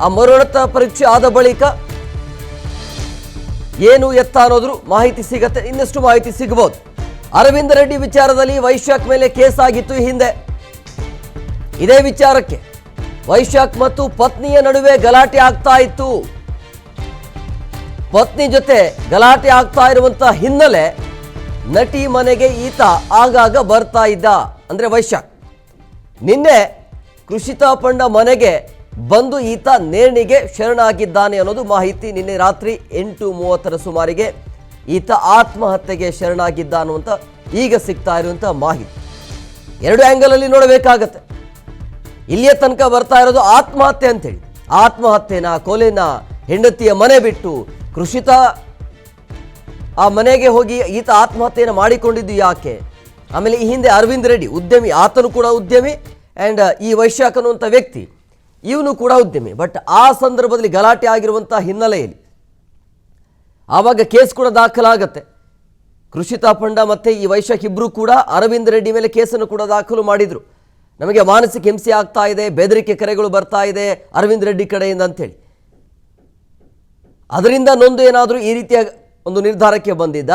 ಆ ಮರುಣತ ಪರೀಕ್ಷೆ ಆದ ಬಳಿಕ ಏನು ಎತ್ತ ಅನ್ನೋದ್ರ ಮಾಹಿತಿ ಸಿಗತ್ತೆ, ಇನ್ನಷ್ಟು ಮಾಹಿತಿ ಸಿಗಬಹುದು. ಅರವಿಂದ್ ರೆಡ್ಡಿ ವಿಚಾರದಲ್ಲಿ ವೈಶಾಖ್ ಮೇಲೆ ಕೇಸ್ ಆಗಿತ್ತು ಹಿಂದೆ. ಇದೇ ವಿಚಾರಕ್ಕೆ ವೈಶಾಖ್ ಮತ್ತು ಪತ್ನಿಯ ನಡುವೆ ಗಲಾಟೆ ಆಗ್ತಾ ಇತ್ತು. ಪತ್ನಿ ಜೊತೆ ಗಲಾಟೆ ಆಗ್ತಾ ಇರುವಂತ ಹಿನ್ನೆಲೆ ನಟಿ ಮನೆಗೆ ಈತ ಆಗಾಗ ಬರ್ತಾ ಇದ್ದ. ಅಂದ್ರೆ ವೈಶಾಖ್ ನಿನ್ನೆ ಕೃಷಿತಾ ಪಂಡ ಮನೆಗೆ ಬಂದು ಈತ ನೇಣಿಗೆ ಶರಣಾಗಿದ್ದಾನೆ ಅನ್ನೋದು ಮಾಹಿತಿ. ನಿನ್ನೆ ರಾತ್ರಿ 8:30 ಸುಮಾರಿಗೆ ಈತ ಆತ್ಮಹತ್ಯೆಗೆ ಶರಣಾಗಿದ್ದ ಅನ್ನುವಂಥ ಈಗ ಸಿಗ್ತಾ ಇರುವಂಥ ಮಾಹಿತಿ. ಎರಡು ಆ್ಯಂಗಲ್ ಅಲ್ಲಿ ನೋಡಬೇಕಾಗತ್ತೆ. ಇಲ್ಲಿಯ ತನಕ ಬರ್ತಾ ಇರೋದು ಆತ್ಮಹತ್ಯೆ ಅಂತೇಳಿ. ಆತ್ಮಹತ್ಯೆನ, ಕೊಲೆನ, ಹೆಂಡತಿಯ ಮನೆ ಬಿಟ್ಟು ಕೃಷಿತಾ ಆ ಮನೆಗೆ ಹೋಗಿ ಈತ ಆತ್ಮಹತ್ಯೆಯನ್ನು ಮಾಡಿಕೊಂಡಿದ್ದು ಯಾಕೆ? ಆಮೇಲೆ ಈ ಹಿಂದೆ ಅರವಿಂದ್ ರೆಡ್ಡಿ ಉದ್ಯಮಿ, ಆತನು ಕೂಡ ಉದ್ಯಮಿ, ಆ್ಯಂಡ್ ಈ ವೈಶಾಖ್ ಅನ್ನುವಂಥ ವ್ಯಕ್ತಿ ಇವನು ಕೂಡ ಉದ್ಯಮಿ. ಬಟ್ ಆ ಸಂದರ್ಭದಲ್ಲಿ ಗಲಾಟೆ ಆಗಿರುವಂಥ ಹಿನ್ನೆಲೆಯಲ್ಲಿ ಆವಾಗ ಕೇಸ್ ಕೂಡ ದಾಖಲಾಗತ್ತೆ. ಕೃಷಿತಾ ಪಂಡ ಮತ್ತು ಈ ವೈಶಾಖ್ ಇಬ್ಬರು ಕೂಡ ಅರವಿಂದ್ ರೆಡ್ಡಿ ಮೇಲೆ ಕೇಸನ್ನು ಕೂಡ ದಾಖಲು ಮಾಡಿದರು. ನಮಗೆ ಮಾನಸಿಕ ಹಿಂಸೆ ಆಗ್ತಾ ಇದೆ, ಬೆದರಿಕೆ ಕರೆಗಳು ಬರ್ತಾ ಇದೆ ಅರವಿಂದ್ ರೆಡ್ಡಿ ಕಡೆಯಿಂದ ಅಂಥೇಳಿ. ಅದರಿಂದ ನೊಂದು ಏನಾದರೂ ಈ ರೀತಿಯ ಒಂದು ನಿರ್ಧಾರಕ್ಕೆ ಬಂದಿದ್ದ